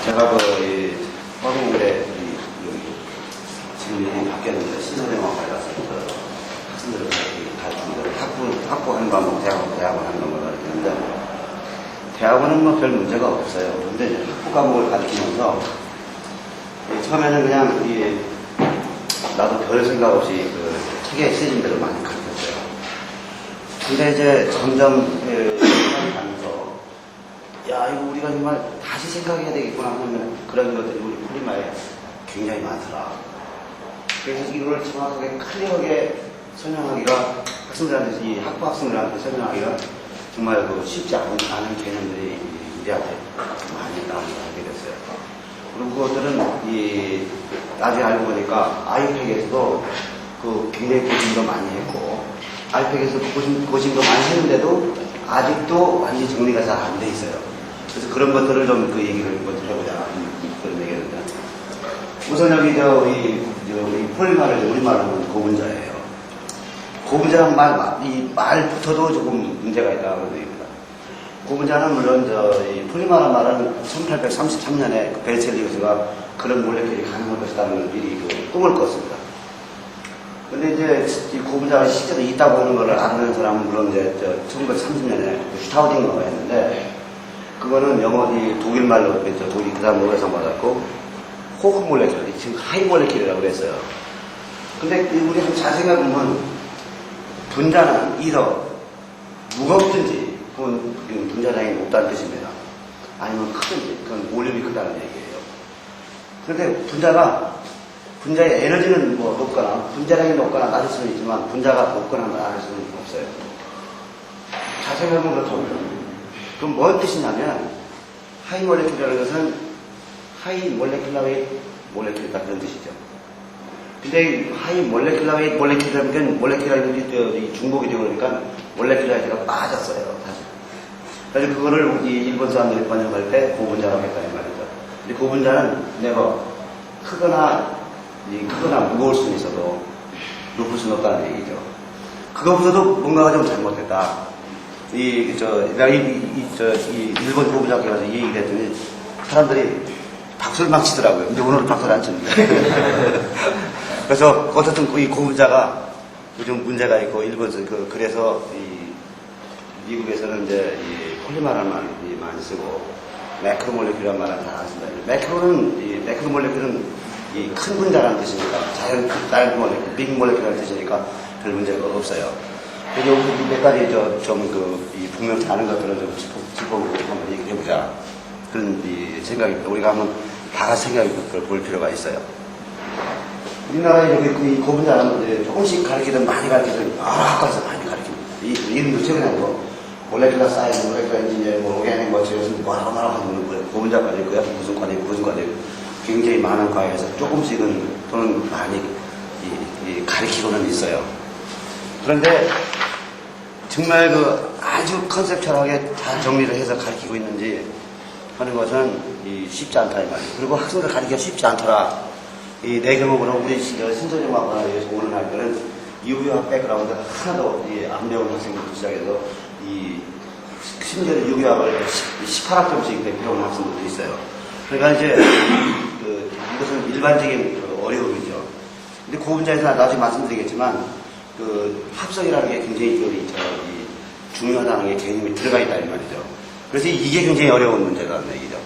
제가 화공물에 지금 일이 바뀌었는데 신선생활과라서 학생들을 가르치는 학부하는 과목, 대학원 하는 과목을 가르치는데 대학원은 뭐 별 문제가 없어요. 근데 이제 학부 과목을 가르치면서 처음에는 그냥 나도 별 생각 없이 책에 쓰여진 대로 많이 가르쳤어요. 근데 이제 점점 시간이 가면서 야 이거 우리가 정말 다시 생각해야 되겠구나 하면 그런 것들이 우리 프리마에 굉장히 많더라. 그래서 이걸 정확하게 클리어하게 설명하기가 학생들한테, 이 학부 학생들한테 설명하기가 정말 쉽지 않은 개념들이 우리한테 많이 나오게 됐어요. 그리고 그것들은 나중에 알고 보니까 아이팩에서도 굉장히 고심도 많이 했고, 아이팩에서 고심도 많이 했는데도 아직도 완전히 정리가 잘 안 돼 있어요. 그래서 그런 것들을 좀 얘기를 먼저 해보자. 그런 얘기였는데. 우선 여기 우리 폴리마를 우리말로 하면 고분자예요. 고분자란 말부터도 조금 문제가 있다고 얘기합니다. 고분자는 물론 이 폴리마란 말은 1833년에 베르첼리 교수가 그런 몰레킬이 가능할 것이라는 미리 꿈을 꿨습니다. 근데 이제 이 고분자가 실제로 있다고 하는 것을 아는 사람은 물론 이제 1930년에 슈타우딩어가 했는데, 그거는 독일말로 독일 그 다음 노벨상 받았고, 호크 몰레킬이 지금 하이 몰레킬이라고 그랬어요. 근데 우리 잘 생각해보면 분자는 이더 무겁든지 그건 분자량이 높다는 뜻입니다. 아니면 크든지 그건 볼륨이 크다는 얘기예요. 그런데 분자의 에너지는 높거나 분자량이 높거나 낮을 수는 있지만 분자가 높거나 낮을 수는 없어요. 잘 생각해보면 그렇죠. 그럼 뭔 뜻이냐면 하이 몰레킬이라는 것은 하이 몰레큘라 웨이트 몰레큘이다 그런 뜻이죠. 근데 하이 몰레큘라 웨이트 몰레큘이라는 몰레큘라이 중복이 되고 그러니까 몰레큘라이트가 빠졌어요, 사실. 그래서 그거를 일본 사람들이 번역할 때 고분자라고 했다는 말이죠. 근데 고분자는 크거나 무거울 수는 있어도 높을 수는 없다는 얘기죠. 그것보다도 뭔가가 좀 잘못됐다. 내가 일본 고분자께 가서 이 얘기를 했더니 사람들이 박수를 막 치더라고요. 근데 오늘은 박수를 안 치는데. 그래서 어쨌든 이 고분자가 요즘 문제가 있고, 일본에서 그래서 미국에서는 이제 폴리마라는 말을 많이 쓰고, 매크로몰레큘이라는 말은 잘 안 쓴다. 매크로몰레큘은 큰 분자라는 뜻이니까, 자연 몰레큘, 빅 몰레큘이라는 뜻이니까 별 문제가 없어요. 그래서 여기 몇 가지 분명치 않은 것들을 좀 짚어보고 한번 얘기해보자. 그런 생각입니다. 우리가 한번 다 같이 생각해 볼 필요가 있어요. 우리나라에 이 고분자는 조금씩 가르치든 많이 가르치든 여러 학과에서 많이 가르칩니다. 이름도 최근에 몰레큘라 사이언스, 몰레큘라 인지니어, 오르가닉 뭐라고 하는 거예요. 고분자과도 있고요. 무슨 과도 있고, 굉장히 많은 과에서 조금씩은 또는 많이 가르치고는 있어요. 그런데 정말 아주 컨셉처럼하게 잘 정리를 해서 가르치고 있는지 하는 것은 쉽지 않다 이 말이에요. 그리고 학생들 가르치기가 쉽지 않더라. 내 경험으로 우리 신소재마학과에서 오는 학교는 유교학 백그라운드가 하나도 안 배운 학생부터 시작해서 심지어 유교학을 18학점씩 배우는 학생들도 있어요. 그러니까 이제 이것은 일반적인 어려움이죠. 근데 고분자에서 나중에 말씀드리겠지만 합성이라는 게 굉장히 중요하다는 게 개념이 들어가 있다 이 말이죠. 그래서 이게 굉장히 어려운 문제라는 얘기죠.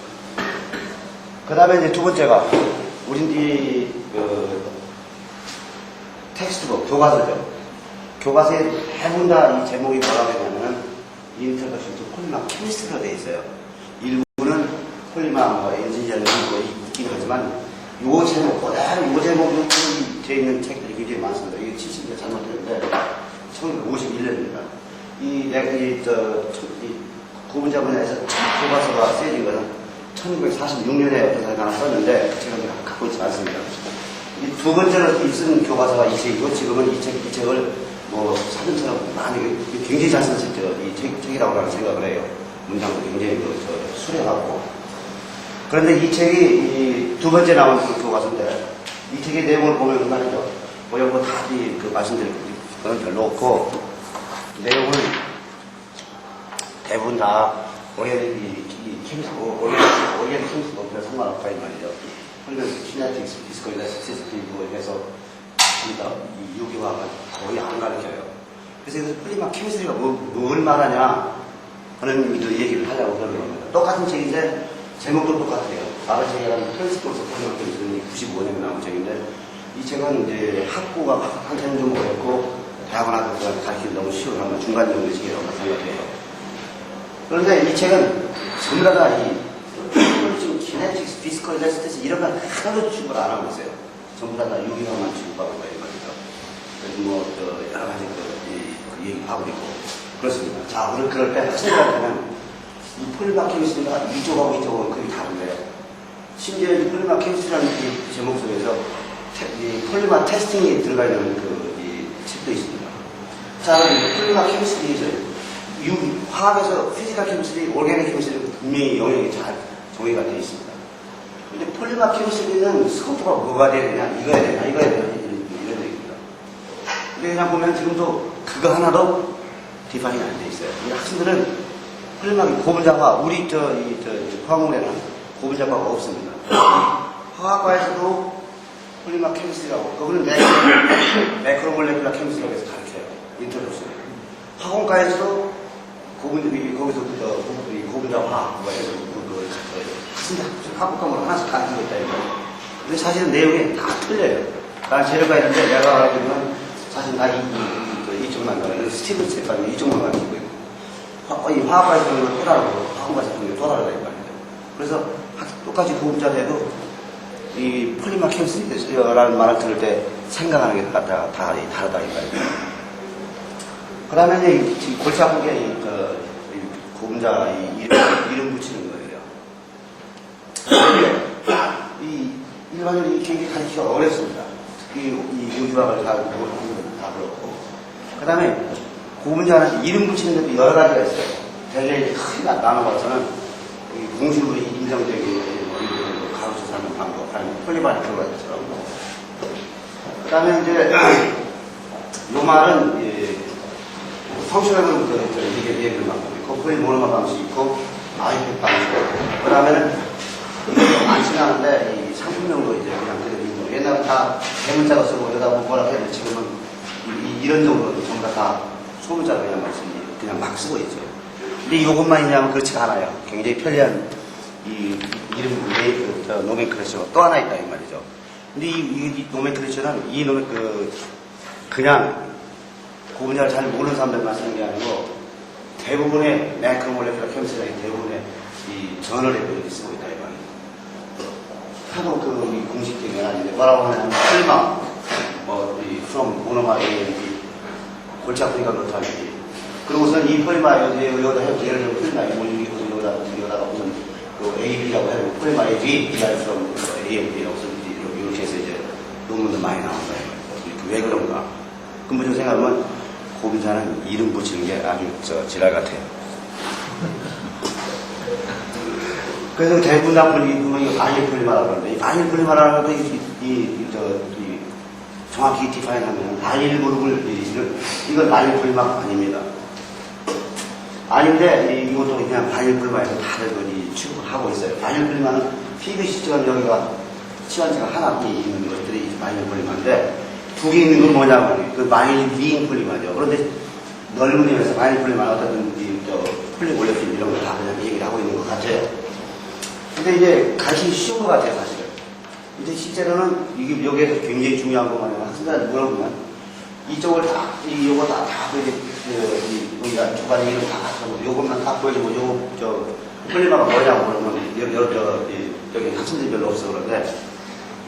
그 다음에 이제 두 번째가, 우린 텍스트북, 교과서죠. 교과서에 대부분 다 이 제목이 뭐라고 했냐면, 인트로덕션 투 폴리마 케미스트리로 되어 있어요. 일부는 폴리마, 엔지니어링 있긴 하지만, 요 제목이 되어 있는 책들이 굉장히 많습니다. 이게 70년 잘못됐는데, 1951년입니다. 고분자 분야에서 교과서가 쓰여진 것은 1946년에 어떤 사람이 하나 썼는데, 제가 갖고 있지 않습니다. 두 번째로 쓴 교과서가 이 책이고, 지금은 이 책을 사전처럼 많이, 굉장히 잘 쓴 책이라고 생각을 해요. 문장도 굉장히 수려하고. 그런데 이 책이 두 번째 나온 교과서인데, 이 책의 내용을 보면 말이죠. 말씀드릴 건 별로 없고, 내용은 대부분 다 오리엔트 킴스 상관없고 유기화학과 이 말이죠. 그러면 키네틱스, 피지컬, 일라스티시티 해서 이 유기화학은 거의 안 가르쳐요. 그래서 여기서 폴리머 케미스트리가 뭘 말하냐 하는 얘기를 하려고 그러는 겁니다. 똑같은 책인데 제목도 똑같아요. 마르체이라는 프린시플스 오브 폴리머 케미스트리 95년에 나온 책인데 이 책은 이제 학부가 한참 좀 어렵고 대학원 학교가 가르치기 너무 쉬운 한번 중간 정도 책이라고 생각해요. 그런데 이 책은 전부 다 지금 키네틱스, 피지컬, 일라스티시티 이런 걸 하나도 취급을 안 하고 있어요. 전부 다 유기화만 취급하고 있는 거죠. 그래서 여러 가지 얘기하고 있고 그렇습니다. 자, 우리 그럴 때 학생들한테는 이 폴리머 케미스트리가 이쪽하고 이쪽하고 그게 다른데요. 심지어 이 폴리머 케미스트리라는 이 제목 속에서 이 폴리머 테스팅이 들어가 있는 이 책도 있습니다. 자, 이 폴리머 케미스트리 화학에서 피지컬 케미스트리, 오르가닉 케미스트리 분명히 영역이 잘 정의가 되어 있습니다. 근데 폴리머 케미스트리는 스코프가 뭐가 돼야 되냐, 이거 해야 되냐, 이거 해야 되냐, 이런 얘기입니다. 근데 그냥 보면 지금도 그거 하나도 디파인이 안 돼 있어요. 우리 학생들은 폴리머 고분자화, 우리 화학물에는 고분자화가 없습니다. 화학과에서도 폴리머 케미스트리라고, 그거는 매크로몰레큘러 케미스트리라고 해서 가르쳐요. 인트로듀스. 학원과에서도 거기서 고분자화, 해서 학부 과목을 하나씩 가르치고 있다, 이거. 근데 사실은 내용이 다 틀려요. 난 재료가 있는데 내가 알기로는 사실 다 이쪽만 가르치고, 스티븐 스테파는 이쪽만 가르치고 있고, 이 화학과에서 하는 건 또 다르고, 학원과에서 하는 게 또 다르다, 이 말이에요. 그래서 똑같이 고분자돼도 이 폴리머 케미스트리라는 말을 들을 때 생각하는 게 다르다, 이 말이에요. 그 다음에 이제 골치 아픈 게 고분자 이름 붙이는 거예요. 이 일반적으로 굉장히 가르치기가 어렵습니다. 특히 이 유기화학을 다 그렇고. 그 다음에 고분자는 이름 붙이는 것도 여러 가지가 있어요. 대개 크게 나눠봐서는 공식으로 인정되기 가르쳐서 하는 방법, 아니면 폴리머를 들어가 있어요. 그 다음에 이제 요 말은 성실하는 얘기를 만들고 있고, 거의 모노마 방식이 있고, 아이팩 방식. 그 다음에는 많지는 않은데, 이 상품명도 이제 그냥 그대로 옛날에 다 대문자로 쓰고, 여기다 뭐라고 해야 돼. 지금은 이런 정도로 전부 다 소문자로 그냥 막 쓰고 있죠. 근데 이것만 있냐면 그렇지가 않아요. 굉장히 편리한 이 이름, 노멘클래처가 또 하나 있다, 이 말이죠. 근데 이 노멘클래처는 그냥 고분자를 잘 모르는 사람들만 쓰는 게 아니고 대부분의 매크로몰레큘러 케미스트리 대부분의 이 저널에 이렇게 쓰고 있다, 이 말이에요. 하도 이 공식적인 아닌데 뭐라고 하냐면 폴리머, from 모노마 골치 아프니까 그렇다든지. 그러고서는 이 폴리머 여기다 해서 예를 들면 폴리머 여기다가 무슨 AB라고 해도 폴리머 AB, from AMB라고 이렇게 해서 이제 논문도 많이 나온 거예요. 왜 그런가? 근본적으로 생각하면 고분자는 이름 붙이는 게 아주 지랄 같아요. 그래서 대부분 나쁜 아닐 폴리머라고 하는데, 이 아닐 폴리머라는 것도 정확히 디파인하면 아닐 그룹을 이건 아닐 폴리머 아닙니다. 아닌데 이것도 그냥 아닐 폴리머에서 다들 취급을 하고 있어요. 아닐 폴리머는 PVC처럼 여기가 치환체가 하나 있는 것들이 아닐 폴리머인데, 두 개 있는 건 뭐냐면, 마일 비잉 폴리머죠. 그런데 넓은 의미에서 마일 폴리머는 어떤 폴리올레핀 이런 걸 다 그냥 얘기를 하고 있는 것 같아요. 근데 이제 가르치기 쉬운 것 같아요, 사실은. 이제 실제로는 이게 여기에서 굉장히 중요한 거 뭐냐면, 학생들한테 물어보면, 이쪽을 요거 다 우리가 초반에 이름 다 갖춰서 요것만 다 보여주고, 폴리머가 뭐냐고 그러면, 여기 학생들이 별로 없어 그런데,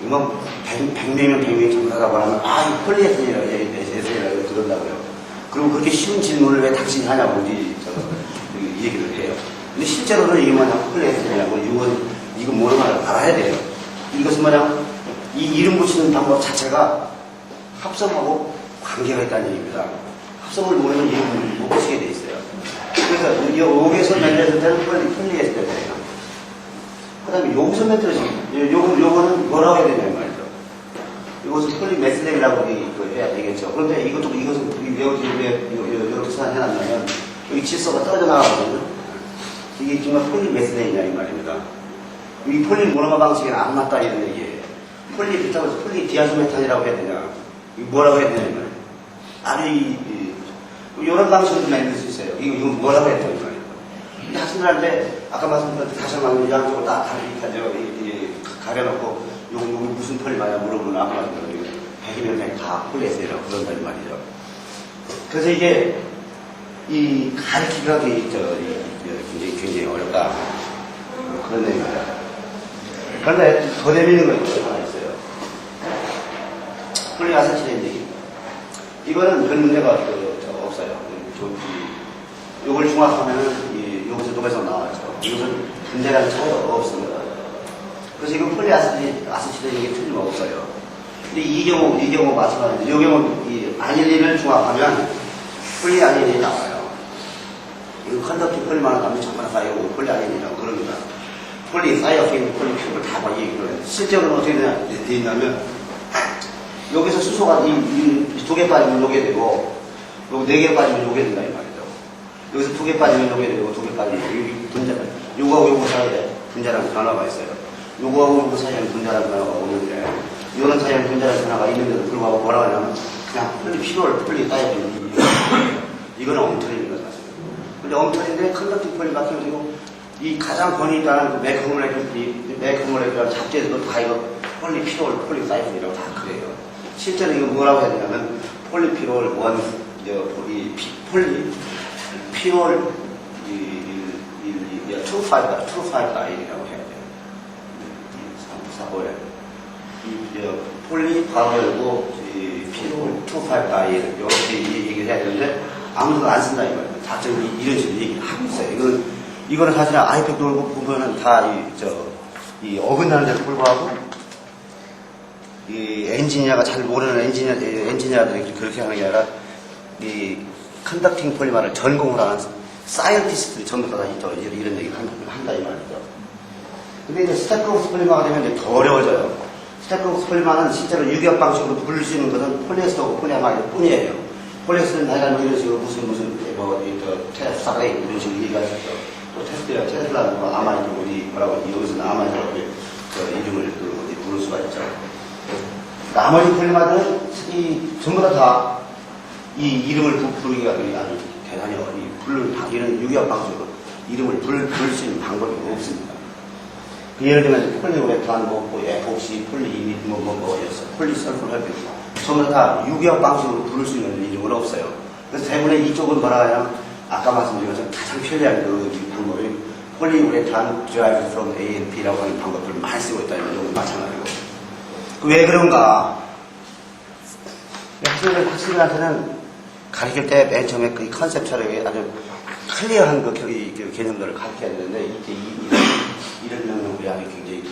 이거 100명이면 100명이 전문가라고 하면 이 폴리에스тер이라고 그런다고요. 그리고 그렇게 쉬운 질문을 왜 당신이 하냐고 얘기를 해요. 근데 실제로는 이게 뭐냐면 폴리에스тер이라고 이거 뭐를 말을 알아야 돼요. 이것은 뭐냐면 이 이름 붙이는 방법 자체가 합성하고 관계가 있다는 얘기입니다. 합성을 모르면 이름을 못 붙이게 돼 있어요. 그래서 여기에서 만들어질 때는 폴리에스тер이에요. 그 다음에 여기서 만들어진 요거는 뭐라고 해야 되냐 말이죠. 이것은 폴리메슬렌이라고 해야 되겠죠. 그런데 이것은 이렇게 해놨냐면 여기 질소가 떨어져 나가거든요. 이게 정말 폴리메슬렌이냐 이 말입니다. 이 폴리 모노머 방식에는 안 맞다 이런 얘기예요. 폴리 그렇다고 폴리 디아zo메탄이라고 해야 되냐? 뭐라고 해야 되냐? 아니 이런 방식으로 만들 수 있어요. 이거 뭐라고 해야 되냐? 근데 학생들한테 아까 말씀드렸듯이 다시 한번 양쪽으로 다 가려놓고 여기 무슨 폴리 말이야 물어보면 아까 말씀드렸듯이 100이면 100 다 폴리에서이라고 그런다는 말이죠. 그래서 이게 이 가르치기가 굉장히 어렵다 그런 얘기입니다. 그런데 더 재미있는 거 하나 있어요. 폴리 아세틸렌 이거는 별 문제가 없어요. 요걸 중화하면은 여기서 녹에서 나왔죠. 이것은 분자라는 차이가 없습니다. 그래서 이건 폴리 아세틸렌이 틀림없어요. 근데 이 경우 마찬가지인데, 이 경우 이 아닐린을 중화하면 폴리 아닐린이 나와요. 이거 컨덕팅 폴리만 하면 전부 다 쌓이고 폴리 아닐린이라고 그럽니다. 폴리 사이어페인, 폴리 큐브를 다 봐. 실제로는 어떻게 되어 있냐면, 여기서 수소가 이 두 개 빠지면 요게 되고, 여기 네 개 빠지면 요게 된다, 이 말이죠. 여기서 두 개 빠지면 요게 되고, 두 개 빠지면 여기 분자, 요거하고 요거 사이에 분자랑 변화가 있어요. 요거하고 요거 사이에는 분자랑 변화가 오는데, 요런 사이에는 분자랑 변화가 있는데도 불구하고 뭐라고 하냐면, 그냥 폴리 사이어페인. 이거는 엉터리입니다, 사실. 근데 엉터리인데 컨덕팅 폴리 같은 경우, 이 가장 권위 있다는 매크모레큐라는 잡지에서도 다 이거 폴리 사이클이라고 다 그래요. 실제로 이거 뭐라고 해야 되냐면 폴리피롤 피롤 2,5-1이라고 해야 돼요. 사고에 폴리 바로 열고 피롤 2,5-1 이렇게 얘기를 해야 되는데 아무도 안 쓴다 이 말이에요. 자체로 이런 식으로 얘기를 하고 있어요. 이거는 사실 아이팩 돌고 보면은 다 이 어긋나는데도 불구하고 이 엔지니어가 잘 모르는 엔지니어들이 그렇게 하는 게 아니라 이 컨덕팅 폴리마를 전공을 하는 사이언티스트들이 전부 다 이런 얘기를 한다 이 말이죠. 근데 이제 스테크로스 폴리마가 되면 이제 더 어려워져요. 스테크로스 폴리마는 실제로 유기압 방식으로 부를 수 있는 것은 폴리에스터하고 폴리아마이드 뿐이에요. 폴리에스터는 다양한 이런 식으로 무슨 테스라레이 이런 식으로 얘기하셨죠. 또 테슬라는 아마이드 뭐라고 여기서는 아마이드라고 이름을 부를 수가 있죠. 나머지 폴리마들은 전부 다 이 이름을 부르기가 아주 대단히 이런 유기압 방식으로 이름을 부를 수 있는 방법이 없습니다. 예를 들면 폴리우레탄, 에폭시, 폴리이밋, 폴리설폴 전부 다 유기압 방식으로 부를 수 있는 이름은 없어요. 그래서 대부분의 이쪽은 뭐라 하냐면 아까 말씀드린 것처럼 가장 편리한 그 방법이 폴리우레탄 derived from A and B라고 하는 방법들을 많이 쓰고 있다는 것도 마찬가지고. 왜 그런가? 학생들한테는 가르칠 때 맨 처음에 그 컨셉처럼 아주 클리어한 그 개념들을 가르쳐야 되는데 이런 경우에 아주 굉장히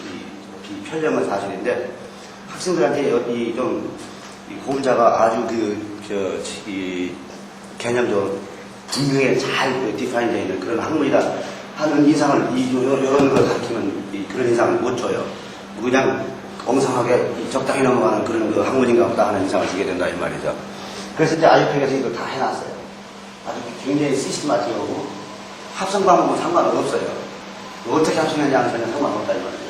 편리한 사실인데 학생들한테 좀 고분자가 아주 개념적으로 분명히 잘 디파인 되어 있는 그런 학문이라 하는 인상을 이런 걸 가르치면 그런 인상을 못 줘요. 그냥 엉성하게 적당히 넘어가는 그런 그 학문인가 보다 하는 인상을 주게 된다 이 말이죠. 그래서 이제 아이팩에서 이걸 다 해놨어요. 아주 굉장히 시스템마틱하고 합성 방법은 상관없어요. 어떻게 합성했냐는 전혀 상관없다 이 말이죠.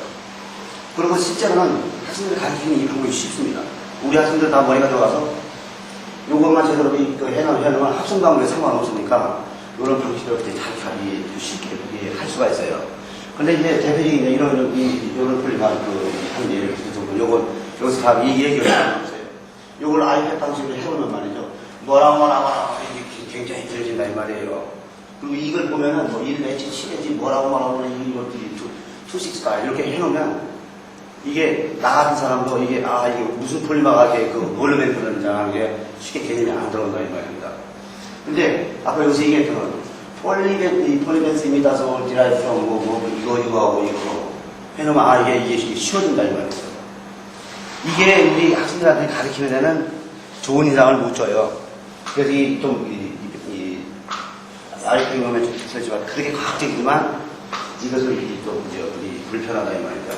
그리고 실제로는 학생들이 가르치는 이 방법이 쉽습니다. 우리 학생들 다 머리가 좋아서 요것만 제대로 해놓으면 합성 방법에 상관없으니까 이런 방식으로 잘 쉽게 할 수가 있어요. 근데 이제 대표적인 이런 폴리만 하는 예를 들어서 여기서 다 이 얘기를 하는 거예요. 요걸 아이팩 방식으로 해보면 말이죠. 뭐라고 이게 굉장히 길어진다 이 말이에요. 그리고 이걸 보면은 1내지 7내지 뭐라고 이것들이 2,6가 이렇게 해놓으면 이게 나 같은 사람도 이게 무슨 폴리마가 이렇게 뭘로 만들어졌는지 하는 게 쉽게 개념이 안 들어온다 이 말입니다. 근데 아까 여기서 얘기했던 폴리벤스 이미다서 디라이브 from 이거하고 이거 해놓으면 이게 쉬워진다 이 말이죠. 이게 우리 학생들한테 가르치는 데는 좋은 인상을 못 줘요. 그래서 아이팩 보면 좀 비슷하지만 그렇게 과학적이지만 이것은 우리 불편하다 이 말이죠.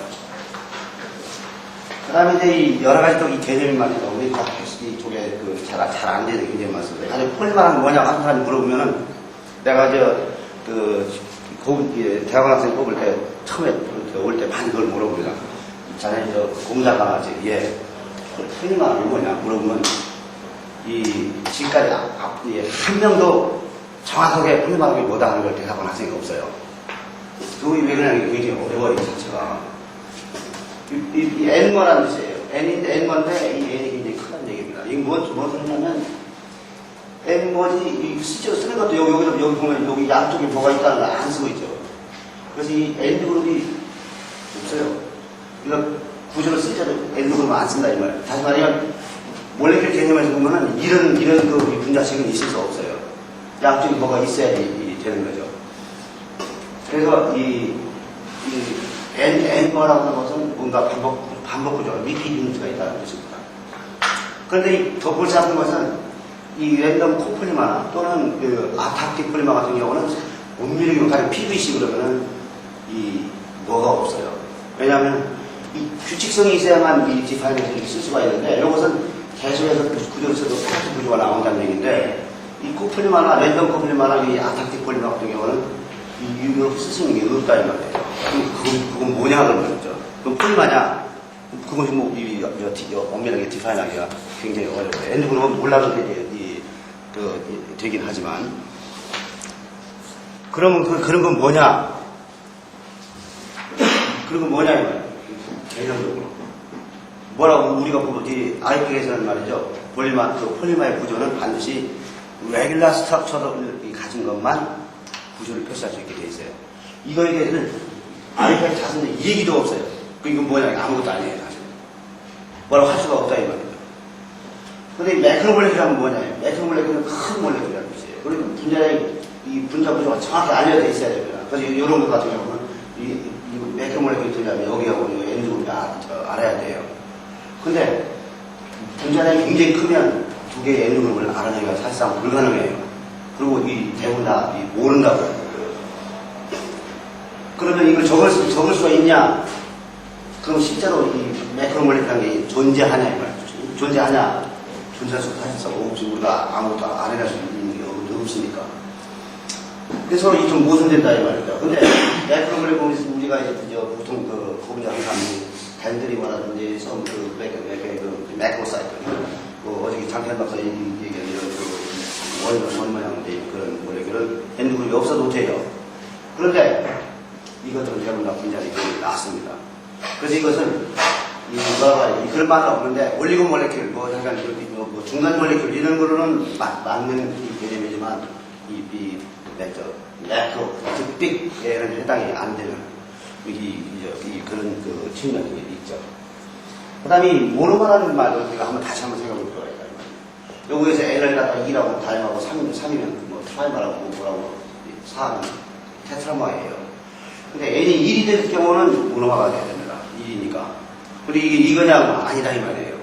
그 다음에 이제 여러 가지 또 이 개념이 말이죠. 우리 이쪽에 잘 안 되는 개념이 많습니다. 가장 폴리마는 뭐냐고 한 사람이 물어보면은 내가 대학원 학생 뽑을 때 처음에 올 때 많이 그걸 물어봅니다. 자네 공자가 얘 흔히 말하면 뭐냐 물어보면 이 지금까지 한 명도 정확하게 풀리마음이 뭐다 하는 걸 대답한 학생이 없어요. 그게 왜 그러냐면 굉장히 어려워요, 이 자체가. 이 N거라는 뜻이에요. N인데 N건데 이 N이 굉장히 크다는 얘기입니다. 이게 무엇을 하냐면 N 뭐지, 실제로 쓰는 것도 여기 보면 여기 양쪽에 뭐가 있다는 걸 안 쓰고 있죠. 그래서 이 N 그룹이 없어요. 그러니까 구조를 쓸 때도 N 그룹은 안 쓴다 이 말이에요. 다시 말하면 몰레큘 개념에서 보면은 이런 그 분자식은 있을 수 없어요. 양쪽에 뭐가 있어야지 되는 거죠. 그래서 이 N거라고 하는 것은 뭔가 반복 구조, 리피드 유니트가 있다는 것입니다. 그런데 이 더 골치 아픈 것은 이 랜덤 코폴리마나 또는 그 아탑틱 폴리마 같은 경우는 엄밀히 가령 PVC 그러면은 이 뭐가 없어요. 왜냐하면 이 규칙성이 있어야만 이 디파이너를 쓸 수가 있는데 이것은 계속해서 구조를 써도 똑같은 구조가 나온다는 얘기인데 이 코폴리마나 랜덤 코폴리마나 이 아탑틱 폴리마 같은 경우는 이 유형을 쓸 수 있는 게 없다 이 말이에요. 그건 뭐냐 그런 거죠. 그럼 폴리마냐? 그것이 뭐 엄밀하게 디파인하기가 굉장히 어려워요. 엔드그룹은 몰라도 되긴 하지만 그러면 그런 건 뭐냐? 그런 건 뭐냐 이 말이에요. 개념적으로 뭐라고 우리가 보지 아이팩에서는 말이죠. 폴리마의 구조는 반드시 레귤라 스트럭처를 가진 것만 구조를 표시할 수 있게 돼 있어요. 이거에 대해서는 아이팩 자신의 얘기도 없어요. 이건 뭐냐? 아무것도 아니에요, 사실. 뭐라고 할 수가 없다, 이 말이에요. 근데 매크로몰레큘은 뭐냐? 매크로몰레큘은 큰 몰레큘이라는 뜻이에요. 그리고 이 분자 구조가 정확히 알려져 있어야 됩니다. 그래서 이런 것 같은 경우는 이 매크로몰레큘이 되려면 여기하고 N쪽을 알아야 돼요. 근데 분자량이 굉장히 크면 두 개의 N그룹을 알아내기가 사실상 불가능해요. 그리고 이 대부분 다 모른다고요. 그러면 이걸 적을 수가 있냐? 그럼 실제로 이 매크로몰레큘이라는 게 존재하냐 이 말이죠. 존재하냐? 존재할 수가 사실상 없지. 우리가 아무것도 안 해낼 수 있는 게 없으니까. 그래서 이 좀 모순된다 이 말이죠. 근데 매크로몰레큘은 우리가 이제 보통 그 고분자 항상 덴드리머라든지 매크로사이클 어저께 장태현 박사 얘기한 이런 원모양 그런 몰레큘은 N그룹이 없어도 돼요. 그런데 이것들은 대부분 다 분자들이 나왔습니다. 그래서 이것은 그런 말은 없는데 올리고 몰레큘 뭐 약간 뭐 중간 몰레큘 이런 거로는 맞는 개념이지만 매크로 빅에는 해당이 안 되는 그런 그 측면이 있죠. 그 다음에 모노머라는 말을 우리가 다시 한번 생각해 볼 필요가 있다. 여기에서 N을 갖다 2라고 다임하고 3이면 뭐 트라이마라고 뭐라고 4는 테트라마예요. 근데 N이 1이 될 경우는 모노머가 돼야 됩니다. 1이니까. 근데 이게 이거냐고 아니다 이 말이에요.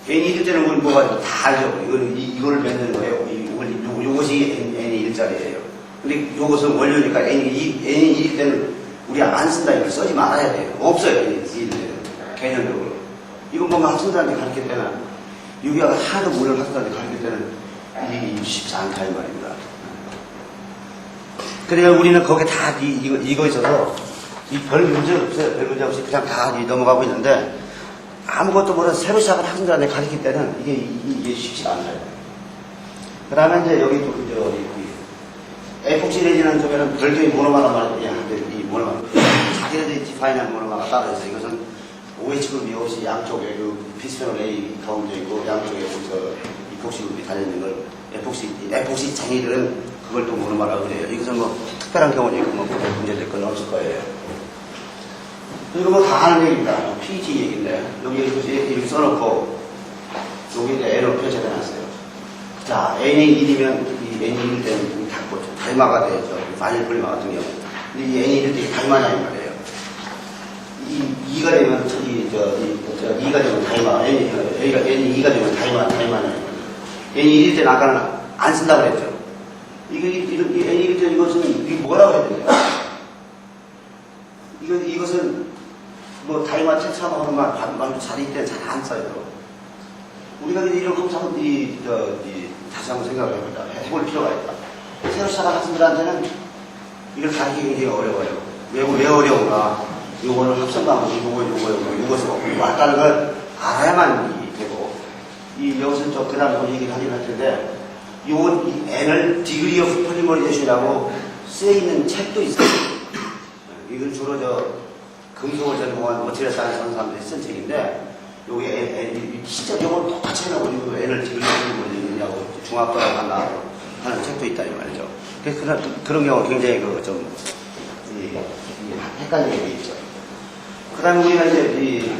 N이 1일 때는 우리 뭐가 다 알죠. 이걸 만드는 거예요. 요것이 N이 1짜리예요. 근데 요것은 원료니까 N이 1일 때는 우리가 안 쓴다 이걸 쓰지 말아야 돼요. 없어요. N이 1일 때는. 개념적으로. 이건 뭔가 학생들한테 가르칠 때는 여기가 하나도 모르는 학생들한테 가르칠 때는 이게 쉽지 않다 이 말입니다. 그래서 우리는 거기에 다 이거 있어서 별 문제 없어요. 별 문제 없이 그냥 다 넘어가고 있는데 아무것도 모르는 새로 시작한 학생들한테 가르칠 때는 이게 쉽지가 않아요. 그 다음에 이제 여기 또 에폭시 레진은 쪽에는 별도의 모노마가 말이야. 이 모노마 자기네들이 디파인한 모노마가 따로 있어요. 이것은 OH그룹이 없이 양쪽에 비스페놀 A 가운데 있고 양쪽에 이폭시 그룹이 달려있는 걸 에폭시 쟁이들은 그걸 또 모노마라고 그래요. 이것은 뭐 특별한 경우니까 뭐 문제될 건 없을 거예요. 그리고 뭐 다 하는 얘기입니다. PET 얘기인데 여기 이렇게 써놓고 여기 이제 N을 펼쳐놨어요. 자, N이 1이면 이 N이 1일 때는 다이마가 되죠. 바닐 폴리마 같은 경우. 근데 이 N이 1일 때 다이마냐 이 말이에요. 2가 되면 2가 되면 다이마, N이 2가 되면 다이마냐 이 말이에요. N이 1일 때는 아까는 안 쓴다고 그랬죠. N이 1일 때 이것은 뭐라고 해야 되냐. 이것은 뭐 다이마 테트라마 하는 말도 자리 때는 잘 안 써요. 우리가 이런 거 다시 한번 생각을 해볼 필요가 있다. 새로 시작한 학생들한테는 이걸 가르치기 굉장히 어려워요. 왜 어려운가? 요거는 합성가면 요것을 왔다는 걸 알아야만 되고, 여기서 그 다음 얘기를 하긴 할 텐데, 이 N을 디그리 오브 폴리머리제이션이라고 쓰여있는 책도 있어요. 이건 주로 금속을 전공한 머티리얼 사이언스 하는 사람들이 쓴 책인데, 요게 진짜 요건 똑같이 해놓고 N을 디그리 오브 폴리머리제이션이라고 중학교라고 하는 책도 있다, 이 말이죠. 그래서 그런 경우 굉장히 헷갈리는 게 있죠. 그 다음에 우리가 이제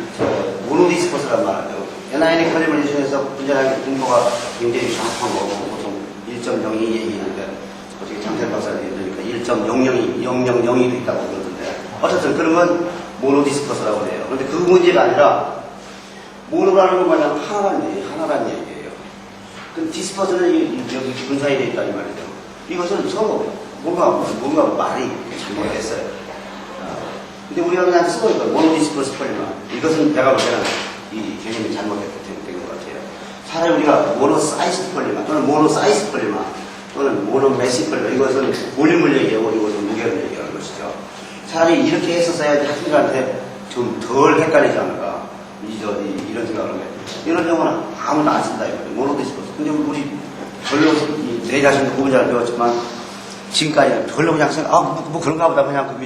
모노디스퍼스란 말이죠. NIN 폴리머리제이션에서 분자량의 분포가 굉장히 정확한 거고, 보통 1.02 얘기하는데, 어떻게 장태현 박사님이 그러니까 1.002도 있다고 그러던데, 어쨌든 그런 건 모노디스퍼스라고 해요. 그런데 그 문제가 아니라, 모노라는 건 마냥 하나란 얘기예요. 그 디스퍼스는 여기 분사에 되어 있다, 이 말이죠. 이것은 서로 뭔가 말이 잘못됐어요. 근데 우리가 그냥 쓰고 있고, 모노디스퍼스 폴리머. 이것은 내가 볼 때는 이 개념이 잘못된 것 같아요. 차라리 우리가 모노사이즈 폴리머, 또는 모노사이즈 폴리머, 또는 모노매시 폴리머, 이것은 볼륨을 얘기하고, 이것은 무게를 얘기하는 것이죠. 차라리 이렇게 했었어야지 학생들한테 좀 덜 헷갈리지 않을까. 이런 생각을 해요. 이런 경우는 아무도 안 쓴다, 이거예요. 모노디스퍼스. 근데 우리 별로 내 자신도 구분 잘 배웠지만, 지금까지는 별로 그냥 뭐 그런가 보다 그냥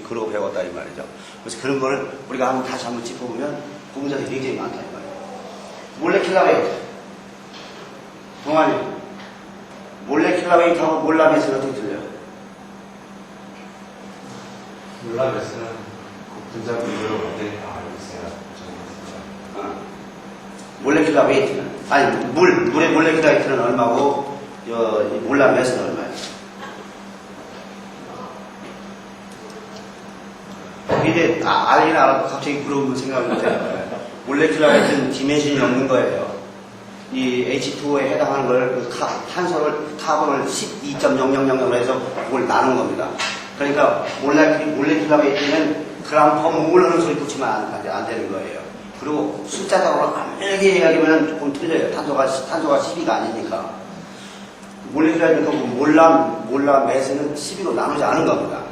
그러고 배웠다, 이 말이죠. 그래서 그런 거를 우리가 다시 한번 짚어보면 구분자들이 굉장히 많다, 이 말이에요. 몰레큘라 웨이트. 동안이. 몰레큘라 웨이트하고 몰라메스는 어떻게 들려요? 몰라메스는 분자 구조를 어떻게 알고 있어요? 몰레큘라 웨이트는, 물의 몰레큘라 웨이트는 얼마고, 몰라메스는 얼마예요? 이제 알긴 알아도 갑자기 물어보면 생각을 못해요. 몰레큘라 웨이트는 디멘션이 없는 거예요. 이 H2O에 해당하는 걸, 탄소를, 카본을 12.0000으로 해서 그걸 나눈 겁니다. 그러니까 몰레큘라 웨이트는 그램 퍼 몰 하는 소리 붙이면 안 되는 거예요. 그리고 숫자적으로 안밀하게 얘기하면 조금 틀려요. 탄소가 12가 아니니까. 몰레큘라 웨이트는 몰라 매스는 12로 나누지 않은 겁니다.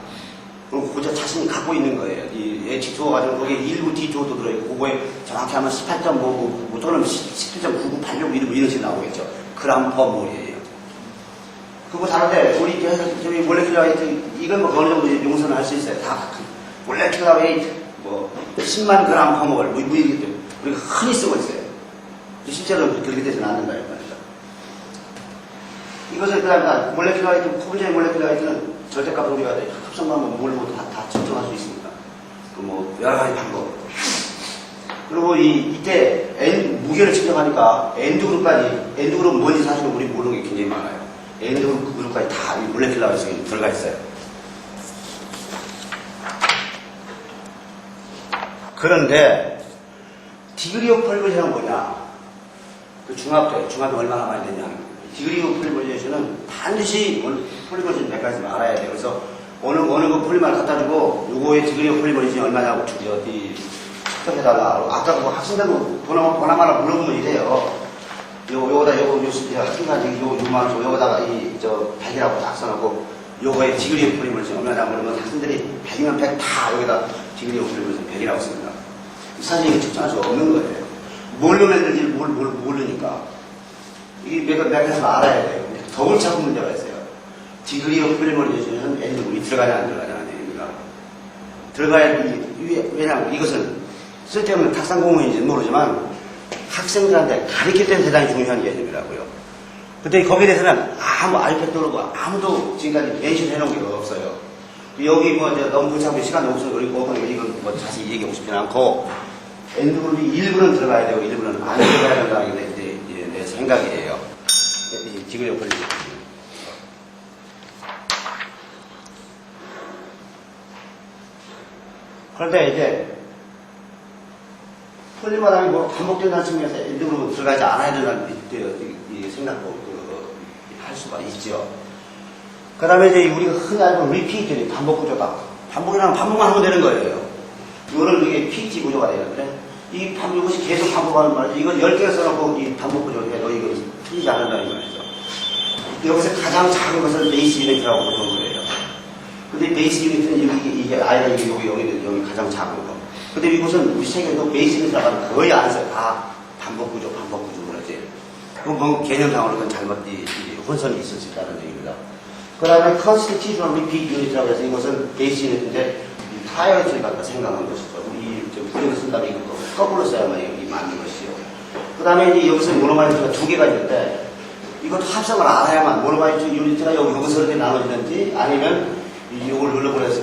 그리고 고저 자신이 갖고 있는 거예요. 이 H2O 가지고 거기에 1구 D2O도 들어있고, 그거에 정확히 하면 18.5 또는 17.9986 이런 식으로 나오겠죠. 그램 퍼 몰이에요. 그거 다른데, 우리 저기 몰레큘라 웨이트, 이건 뭐 어느 정도 용서는 할 수 있어요. 다. 몰레큘라 웨이트, 10만 그램 퍼 몰, 이기 때문에 우리가 흔히 쓰고 있어요. 실제로 그렇게 되지는 않는다, 이 말이죠. 이것을 그 다음에 몰레큘라 웨이트, 포분자의 몰레큘라 웨이트는 절대값 우리가 합성하면 뭘로 다 측정할 수 있습니다. 여러 가지 방법. 그리고 이때 무게를 측정하니까 엔드그룹은 뭔지 사실은 우리 모르는 게 굉장히 많아요. 엔드그룹까지 다 몰레큘라 웨이트에 들어가 있어요. 그런데 디그리 오브 폴리머리제이션은 뭐냐? 중학교 얼마나 많이 되냐? 디그리 오브 폴리머리제이션은 반드시 폴리머리제이션 몇 가지 알아야 돼요. 그래서 어느 거 폴리머를 갖다 주고 요거의 디그리 오브 폴리머리제이션이 얼마냐고 측정해달라. 아까 학생들도 보나마나 물어보면 이래요. 요거다 요거다가 100이라고 딱 써놓고 요거의 디그리 오브 폴리머리제이션 얼마냐고 그러면 학생들이 100이면 100 다 여기다 디그리 오브 폴리머리제이션 100이라고 씁니다. 사실 이게 측정할 수 없는 거예요. 뭘로 만들지 모르니까. 이게 몇 가지만 알아야 돼요. 더 골치 아픈 문제가 있어요. 디그리 오브 폴리머리제이션은 엔드그룹이 들어가냐 안 들어가냐는 얘기입니다. 왜냐하면 이것은 쓸데없는 탁상 공무원인지는 모르지만 학생들한테 가르칠 때는 대단히 중요한 개념이라고요. 근데 거기에 대해서는 아이패드로 아무도 지금까지 멘션 해놓은 게 없어요. 여기 너무 골치 아픈 시간이 없어서 그리고 이건 자세히 얘기하고 싶진 않고 엔드그룹이 일부는 들어가야 되고 일부는 안 들어가야 된다는 게 내 생각이에요. 디그리 오브 폴리머리제이션. 그런데 이제 폴리머라는 반복된다는 측면에서 엔드그룹은 들어가지 않아야 된다는 생각도 할 수가 있죠. 그 다음에 이제 우리가 흔히 알고 리피트, 반복 구조다. 반복이라면 반복만 하면 되는 거예요. 이거는 이게 PT 구조가 되는데, 이것이 계속 반복하는 말이죠. 이건 10개를 써놓고 이 반복 구조를 해도 이거 틀리지 않는다는 말이죠. 여기서 가장 작은 것을 베이스 이벤트라고 보는 거예요. 근데 베이스 유닛은 이게 아이가 여기 가장 작은 거. 근데 이곳은 우리 세계에도 베이스 유닛이라고 거의 안 써요. 다 반복 구조 그러지. 그건 뭐 개념상으로는 잘못 혼선이 있을 수 있다는 얘기입니다. 그 다음에 constitutional repeat unit이라고 해서 이것은 베이스 유닛인데 타이어를 갖다 생각한 것이죠. 우리 부정을 쓴다면 이것도 거꾸로 써야만 여기 맞는 것이요. 그 다음에 이제 여기서 모노마이트가 두 개가 있는데 이것도 합성을 알아야만 모노마이트 유니트가 여기서 이렇게 나눠지는지 아니면 이걸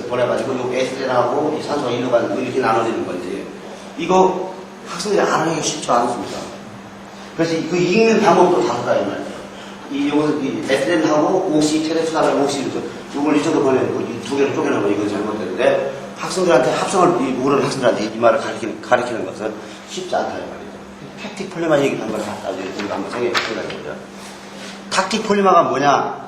보내가지고 요 에스테하고 이 산소가 일로 가는 거 이렇게 나눠지는 건지 이거 학생들이 알아내기 쉽지 않습니다. 그래서 그 읽는 방법도 다르다 이 말이에요. 이 에스테하고 옥시 테레스나를 옥시 이걸 이쪽으로 보내고 이 두 개를 쪼개놓으면 이건 잘못되는데 학생들한테 합성을 모르는 학생들한테 이 말을 가르치는 것은 쉽지 않다 이 말이죠. 탁틱 폴리마 얘기한 걸 나중에 우리가 한번 생각해보죠. 탁틱 폴리마가 뭐냐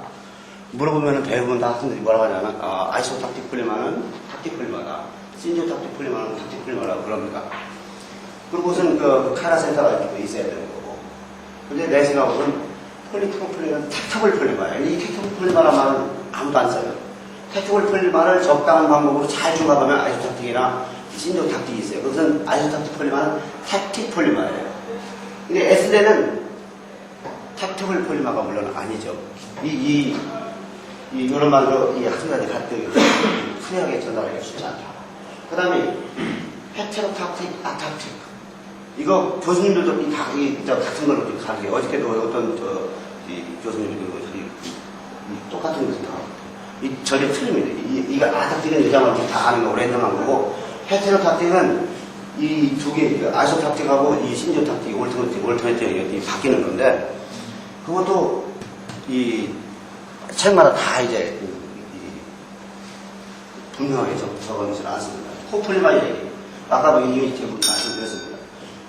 물어보면 대부분 다 학생들이 뭐라고 하냐면 아이소 탁틱 폴리마는 탁틱 폴리마다 신조 탁틱 폴리마는 탁틱 폴리마라고 그럽니다. 그리고선 그 카라 센터가 있어야 되는 거고. 근데 내 생각으로는 폴리프로폴리는 텍터블 폴리마예요. 이 텍터블 폴리마라는 말은 아무도 안 써요. 텍터블 폴리마를 적당한 방법으로 잘 중합하면 아이소탁틱이나 신조탁틱이 있어요. 그것은 아이소탁틱 폴리마는 탁틱 폴리마예요. 근데 S대는 탁틱블 폴리마가 물론 아니죠. 이런 말로 이 학생들한테 가르치기 후하게 전달하기가 쉽지 않다. 그 다음에 헤테로탁틱, 아탁틱. 이거 교수님들도 같은 걸로 가르쳐요. 어저께도 어떤 교수님들도 똑같은 것을 다 전혀 틀립니다. 이거 아탁틱은 예전부터 다 아는 거고 랜덤한 거고 헤테로탁틱은 이 두 개, 아이소탁틱하고 이 신조탁틱, 올터네이팅이 바뀌는 건데 그것도 이 책마다 다 이제 분명하게 적어놓지는 않습니다. 코폴리마 얘기. 아까도 이 유니티에 말씀드렸습니다.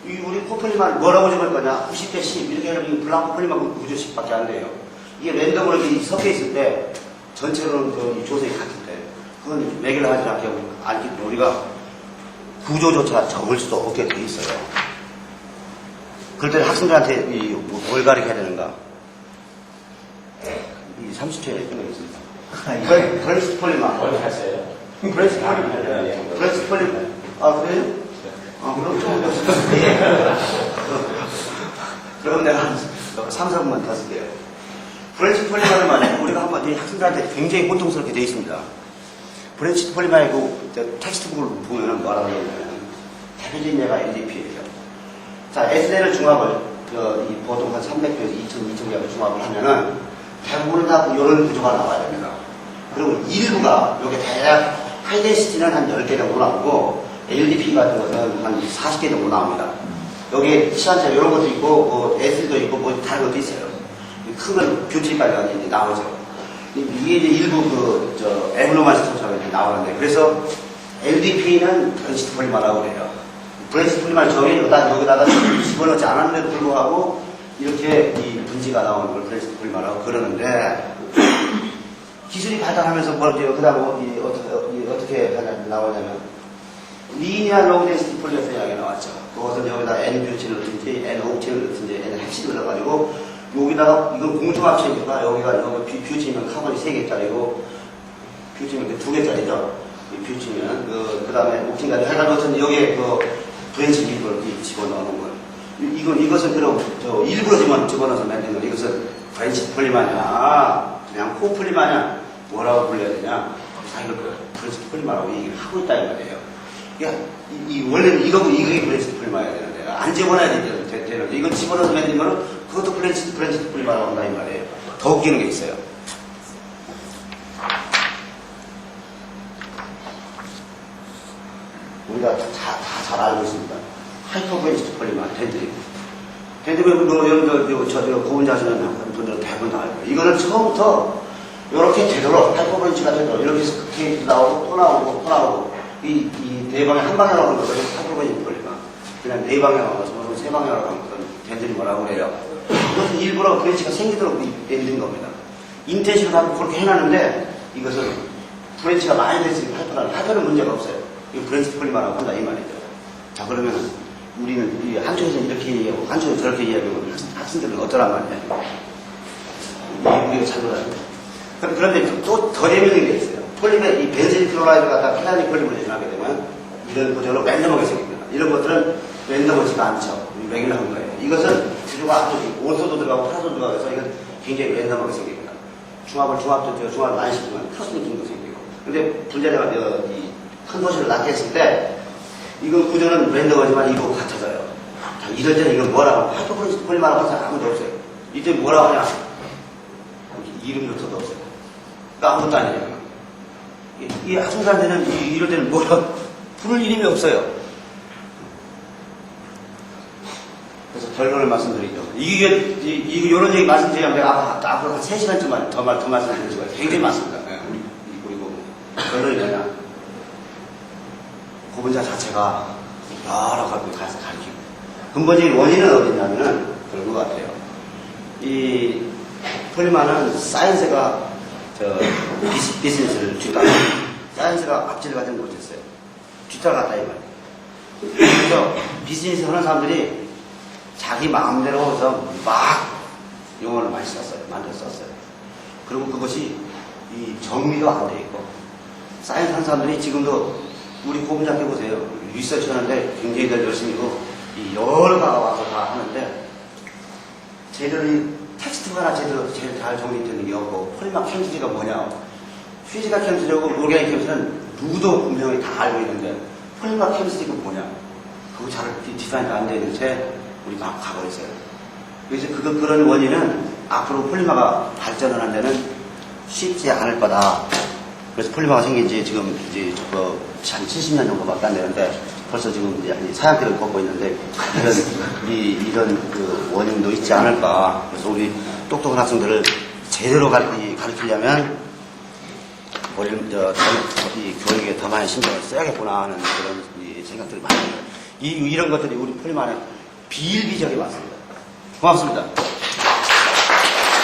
우리 코폴리마를 뭐라고 적을 거냐? 90대 10 이렇게 하면 블랑 코폴리마 구조식밖에 안 돼요. 이게 랜덤으로 이렇게 섞여 있을 때 전체로는 이 조색이 같을 때 그건 매개를 하지 않기 때문에 우리가 구조조차 적을 수도 없게 돼 있어요. 그럴 때 학생들한테 뭘 가르쳐야 되는가? 이 30초에 끝내겠습니다. 브레스트 폴리마. 어디 하세요? 브레스트 폴리마. 브레스트 폴리마. 그래요? 그럼 조금 더 그럼 내가 한 3, 4분만 더 쓸게요. 브레스트 폴리마는 말이에요. 우리가 한번 학생들한테 굉장히 고통스럽게 되어 있습니다. 브레스트 폴리마의 그 텍스트북을 보면 뭐라고 하냐면 대표적인 예가 LDP예요. 자, SNL 중합을 보통 한 300개에서 2,000개를 중합을 하면은 대부분 다 이런 구조가 나와야 됩니다. 그리고 일부가 여기 대략 하이덴시티는 한 10개 정도 나오고 LDP 같은 것은 한 40개 정도 나옵니다. 여기 시간차 이런 것도 있고 S도 있고 뭐 다른 것도 있어요. 큰 건 뷰티까지 이제 나오죠. 이게 이제 일부 에블로만 스토처럼 나오는데 그래서 LDP는 브랜치트 폴리마라고 그래요. 브랜치트 폴리마를 여기다가 집어넣지 않았는데도 불구하고 이렇게 이 분지가 나오는 걸 브랜치트 폴리마라고 그러는데 기술이 발달하면서 그 다음에 어떻게 나오냐면 리니어 로우 덴시티 폴리오페니아가 나왔죠. 그것은 여기다 N-뷰틴을 넣든지 N-옥틴을 넣든지 N-핵시를 넣어가지고 여기다가 이건 공중합체니까 여기 뷰틴이면 카본이 3개짜리고 뷰틴이면 2개짜리죠. 이 뷰틴이면 그 다음에 옥틴까지 해가지고 여기에 브랜치 립을 집어넣는 걸. 이것은 그럼 일부러 집어넣어서 만든 걸. 이것은 브랜치 폴리마냐 그냥 코 폴리마냐 뭐라고 불러야 되냐 이걸 브랜치 폴리마라고 얘기를 하고 있다 이 말이에요. 그러니까 원래는 이게 브랜치 폴리마여야 되는데 안 집어넣어야 되는데 이걸 집어넣어서 만든 거는 그것도 브랜치 폴리마라고 한다 이 말이에요. 더 웃기는 게 있어요. 우리가 다 잘 알고 있습니다. 하이퍼브랜치트 폴리마, 덴드림. 덴드림, 고분자 하시는 분들은 대부분 다 알고. 이거는 처음부터 이렇게 되도록, 하이퍼브랜치가 되도록, 이렇게 스케이트 나오고, 또 나오고, 이 네 방에 한 방에 나오는 것을 하이퍼브랜치트 폴리마. 그냥 네 방에 나와서, 세 방에 나오는 것은 덴드림 뭐라고 그래요. 이것은 일부러 브랜치가 생기도록 만든 겁니다. 인텐시를 갖고 그렇게 해놨는데, 이것은 브랜치가 많이 됐으니까 하이퍼는 문제가 없어요. 이거 브랜치 폴리마라고 한다 이 말이죠. 자 그러면 우리는 한쪽에서는 이렇게 얘기하고 한쪽에서 저렇게 얘기하면 학생들은 어쩌란 말이야. 우리가 잘 몰라요. 그런데 또 더 재밌는 게 있어요. 폴리mer, 이 벤질 클로라이드 갖다 피나닉 폴리머를 진하게 되면 이런 구조로 랜덤하게 생깁니다. 이런 것들은 랜덤하지가 않죠. 레귤러한 거예요. 이것은 구조가 아주 온소도 들어가고 파라도 들어가고 해서 이건 굉장히 랜덤하게 생깁니다. 중합을 많이 시키면 크로스링킹도 생기고. 근데 분자대가 이 컨버션을 낮게 했을 때 이거 구조는 랜덤하지만 이거 같아져요. 자, 이럴 때는 이걸 뭐라고 폴리머라고 하는 사람 아무도 없어요. 이때 뭐라고 하냐? 이름부터도 없어요. 그러니까 아무것도 아니에요. 이 하중산대는 이럴 때는 뭐라 부를 이름이 없어요. 그래서 결론을 말씀드리죠. 이런 얘기 말씀드리면 내가 앞으로 한 3시간쯤만 더 말씀드릴 수가 굉장히 많습니다. 그리고 결론이 뭐냐. 고분자 자체가 여러 가지 가르치고. 근본적인 원인은 어디냐면은 그런 것 같아요. 이 폴리머는 사이언스가 비즈니스를 뒷따라 사이언스가 앞질을 가지 못했어요. 뒷따라갔다 이 말이에요. 그래서 비즈니스 하는 사람들이 자기 마음대로 해서 막 용어를 많이 썼어요. 만들었어요. 그리고 그것이 이 정리도 안 돼 있고 사이언스 하는 사람들이 지금도 우리 고분자 해보세요. 리서치 하는데 굉장히 열심히고 여러 가가 와서 다 하는데 제대로 이 텍스트가 제대로 제일 잘 정리되는 게 없고 폴리머 캠스트리가 뭐냐 피지컬 캠스트리하고 오르가닉 캠스트리는 누구도 분명히 다 알고 있는데 폴리머 캠스트리가 뭐냐 그거 잘 디자인이 안 되는 채 우리 막 가버렸어요. 그래서 그런 원인은 앞으로 폴리머가 발전을 한 데는 쉽지 않을 거다. 그래서 폴리머가 생긴 지 지금 이제 한 70년 정도밖에 안 되는데 벌써 지금 이제 사양길을 걷고 있는데 이런 그 원인도 있지 않을까. 그래서 우리 똑똑한 학생들을 제대로 가르치려면 이 교육에 더 많이 신경을 써야겠구나 하는 그런 생각들이 많이 들어요. 이런 것들이 우리 폴리머 안에 비일비재하게 많습니다. 고맙습니다.